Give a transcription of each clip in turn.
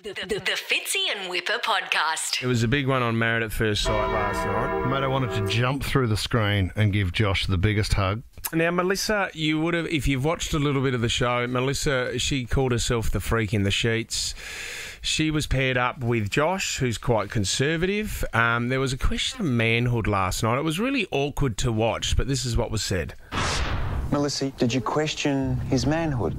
The Fitzy and Wippa podcast. It was a big one on Married at First Sight last night. Mate, I wanted to jump through the screen and give Josh the biggest hug. Now, Melissa, you would have, if you've watched a little bit of the show, Melissa, she called herself the freak in the sheets. She was paired up with Josh, who's quite conservative. There was a question of manhood last night. It was really awkward to watch, but this is what was said. Melissa, did you question his manhood?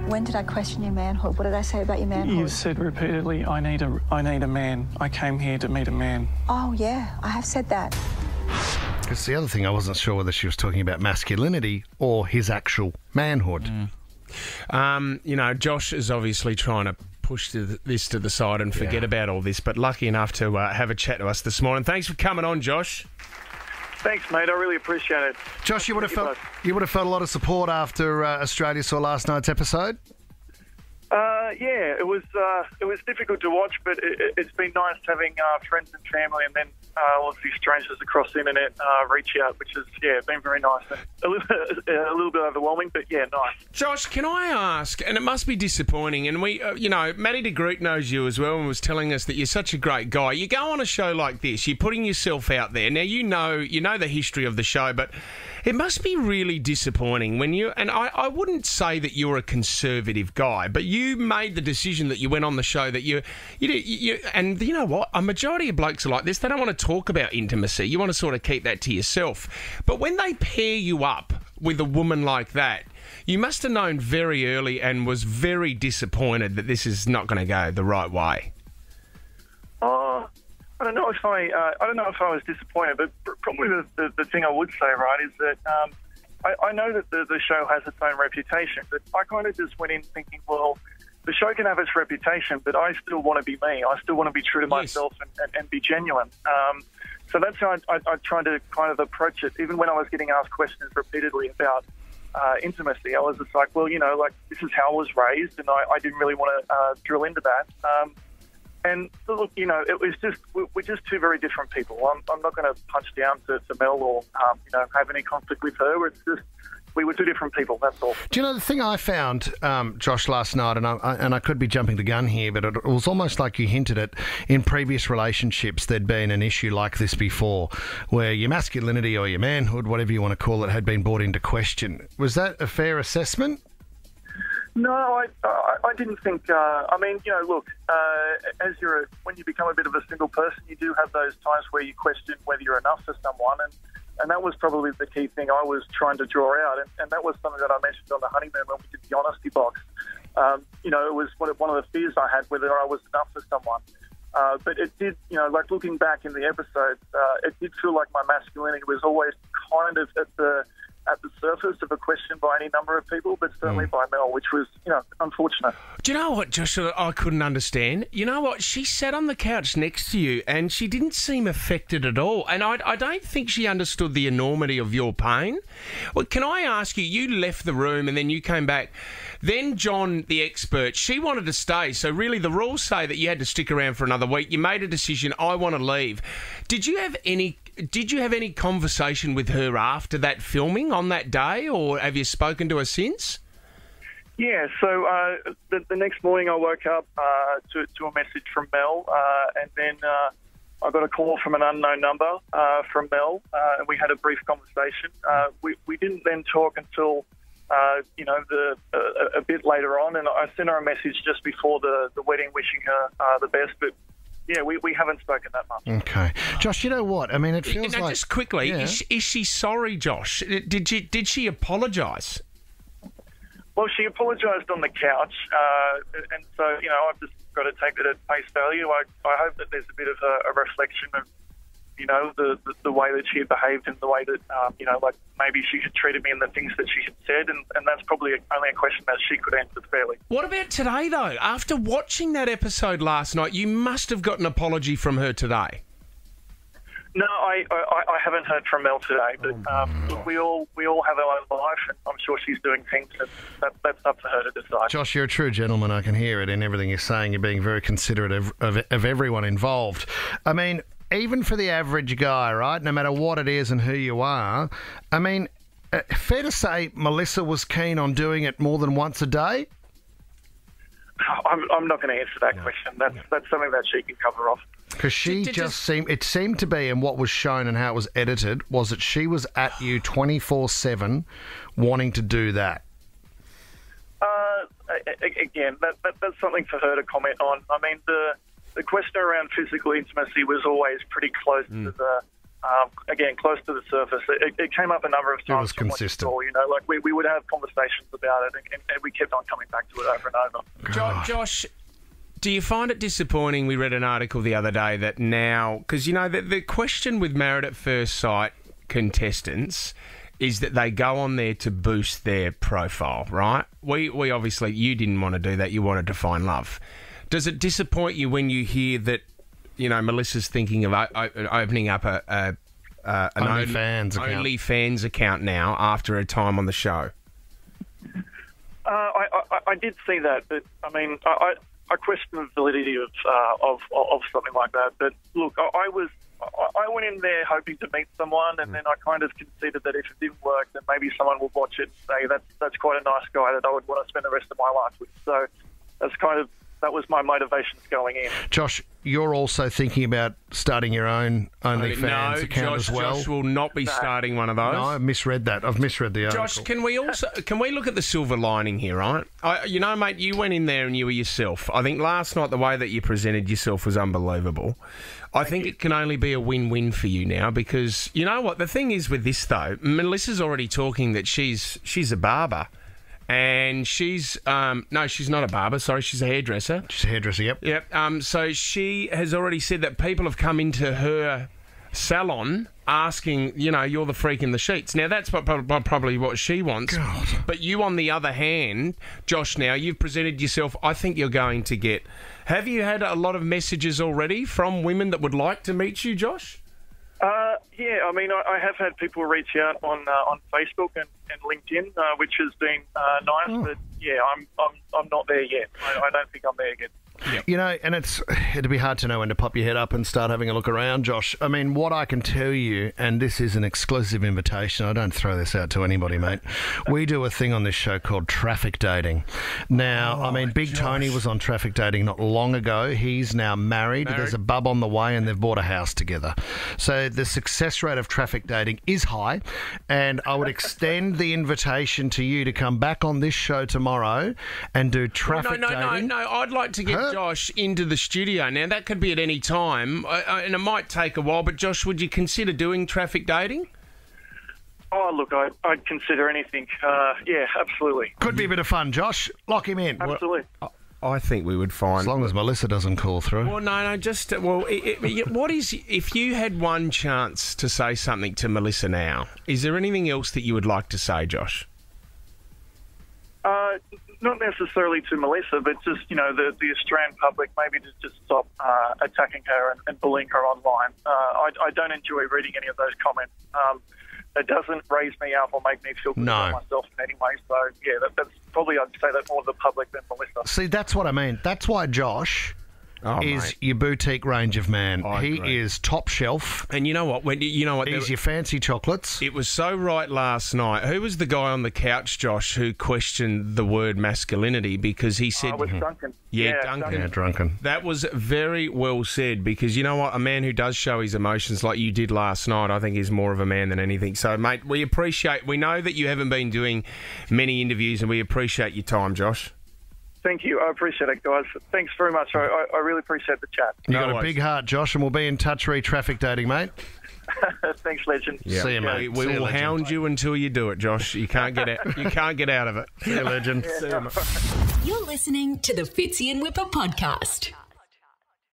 When did I question your manhood? What did I say about your manhood? You've said repeatedly, I need a man. I came here to meet a man. Oh, yeah, I have said that. Because the other thing, I wasn't sure whether she was talking about masculinity or his actual manhood. Josh is obviously trying to push this to the side and forget about all this, but lucky enough to have a chat to us this morning. Thanks for coming on, Josh. Thanks, mate. I really appreciate it. Josh, you would have felt a lot of support after Australia saw last night's episode? Yeah, it was difficult to watch, but it's been nice having friends and family and then obviously strangers across the internet reach out, which has been very nice. A little bit overwhelming, but nice. Josh, can I ask, and it must be disappointing, and we, Matty de Groot knows you as well and was telling us that you're such a great guy. You go on a show like this, you're putting yourself out there. Now, you know the history of the show, but it must be really disappointing when you, and I wouldn't say that you're a conservative guy, but you made the decision that you went on the show that you and you know what? A majority of blokes are like this. They don't want to talk about intimacy. You want to sort of keep that to yourself. But when they pair you up with a woman like that, you must have known very early and was very disappointed that this is not going to go the right way. I don't know if I was disappointed, but probably the thing I would say, right, is that I know that the show has its own reputation, but I kind of just went in thinking, well, the show can have its reputation, but I still want to be me. I still want to be true to myself and be genuine. So that's how I tried to kind of approach it. Even when I was getting asked questions repeatedly about intimacy, I was just like, well, this is how I was raised, and I didn't really want to drill into that. And look, it was we're just two very different people. I'm not going to punch down to Mel or have any conflict with her. It's just we were two different people. That's all. Do you know the thing I found, Josh, last night, and I could be jumping the gun here, but it was almost like you hinted at in previous relationships there'd been an issue like this before, where your masculinity or your manhood, whatever you want to call it, had been brought into question. Was that a fair assessment? No, I didn't think. Look, when you become a bit of a single person, you do have those times where you question whether you're enough for someone, and that was probably the key thing I was trying to draw out, and that was something that I mentioned on the honeymoon when we did the honesty box. It was one of the fears I had whether I was enough for someone. But it did, looking back in the episodes, it did feel like my masculinity was always kind of at the surface of a question by any number of people, but certainly by Mel, which was, unfortunate. Do you know what, Joshua, I couldn't understand? You know what? She sat on the couch next to you and she didn't seem affected at all. And I don't think she understood the enormity of your pain. Well, can I ask you left the room and then you came back. Then John, the expert, she wanted to stay. So really the rules say that you had to stick around for another week. You made a decision, I want to leave. Did you have any conversation with her after that filming on that day, or have you spoken to her since? Yeah, so the next morning I woke up to a message from Mel, and then I got a call from an unknown number from Mel, and we had a brief conversation. We didn't then talk until a bit later on, and I sent her a message just before the wedding wishing her the best, but yeah, we haven't spoken that much. Okay. Josh, you know what? I mean, it feels like... Just quickly, is she sorry, Josh? Did she apologise? Well, she apologised on the couch, and so, I've just got to take that at face value. I hope that there's a bit of a reflection of, the way that she had behaved and the way that, maybe she had treated me and the things that she had said, and that's probably only a question that she could answer fairly. What about today, though? After watching that episode last night, you must have got an apology from her today. No, I haven't heard from Mel today, but look, we all have our own life, and I'm sure she's doing things that's up to her to decide. Josh, you're a true gentleman. I can hear it in everything you're saying. You're being very considerate of everyone involved. I mean, even for the average guy, right, no matter what it is and who you are, I mean, fair to say Melissa was keen on doing it more than once a day? I'm not going to answer that question. That's something that she can cover off. Because it seemed to be, and what was shown and how it was edited, was that she was at you 24/7 wanting to do that. Again, that's something for her to comment on. I mean, the question around physical intimacy was always pretty close to the, close to the surface. It came up a number of times. It was consistent. We would have conversations about it, and we kept on coming back to it over and over. Josh, do you find it disappointing? We read an article the other day that now, because the question with Married at First Sight contestants is that they go on there to boost their profile, right? We obviously, you didn't want to do that. You wanted to find love. Does it disappoint you when you hear that, Melissa's thinking of opening up an OnlyFans account now after a time on the show? I did see that, but I mean, I question the validity of something like that. But look, I went in there hoping to meet someone, and then I kind of considered that if it didn't work, then maybe someone would watch it and say that's quite a nice guy that I would want to spend the rest of my life with. So that was my motivations going in. Josh, you're also thinking about starting your own OnlyFans account as well? Josh will not be starting one of those. No, I misread that. I've misread the article. Josh, can we look at the silver lining here, right? Mate, you went in there and you were yourself. I think last night the way that you presented yourself was unbelievable. I think it can only be a win-win for you now because, you know what, the thing is with this though, Melissa's already talking that she's a barber. And she's she's not a barber. Sorry, she's a hairdresser. She's a hairdresser. Yep. Yep. So she has already said that people have come into her salon asking, you're the freak in the sheets. Now that's probably what she wants. God. But you, on the other hand, Josh, now you've presented yourself. I think you're going to get. Have you had a lot of messages already from women that would like to meet you, Josh? Yeah, I mean, I have had people reach out on Facebook and LinkedIn, which has been nice. But yeah, I'm not there yet. I don't think I'm there yet. Yep. And it'd be hard to know when to pop your head up and start having a look around, Josh. I mean, what I can tell you, and this is an exclusive invitation, I don't throw this out to anybody, mate. We do a thing on this show called traffic dating. Now, Big Josh. Tony was on traffic dating not long ago. He's now married. There's a bub on the way, and they've bought a house together. So the success rate of traffic dating is high, and I would extend the invitation to you to come back on this show tomorrow and do traffic dating. No. I'd like to get Josh into the studio. Now, that could be at any time, and it might take a while, but Josh, would you consider doing traffic dating? Oh, look, I'd consider anything. Yeah, absolutely. Could be a bit of fun, Josh. Lock him in. Absolutely. I think we would find... As long as Melissa doesn't call through. Well, no, just... what is... If you had one chance to say something to Melissa now, is there anything else that you would like to say, Josh? Not necessarily to Melissa, but just, the Australian public, maybe to just stop attacking her and bullying her online. I don't enjoy reading any of those comments. It doesn't raise me up or make me feel good about myself in any way. So, yeah, that's probably, I'd say that more to the public than Melissa. See, that's what I mean. That's why Josh... is your boutique range of man. He is top shelf. And you know what? He's your fancy chocolates. It was so right last night. Who was the guy on the couch, Josh, who questioned the word masculinity because he said... it was Duncan. Duncan. Yeah, Drunken. That was very well said because you know what? A man who does show his emotions like you did last night, I think is more of a man than anything. So, mate, we know that you haven't been doing many interviews and we appreciate your time, Josh. Thank you. I appreciate it, guys. Thanks very much. I really appreciate the chat. You got a big heart, Josh, and we'll be in touch traffic dating, mate. Thanks, legend. Yep. See you, mate. We will hound you until you do it, Josh. You can't get out. You can't get out of it. See you, legend. You're listening to the Fitzy and Wippa podcast.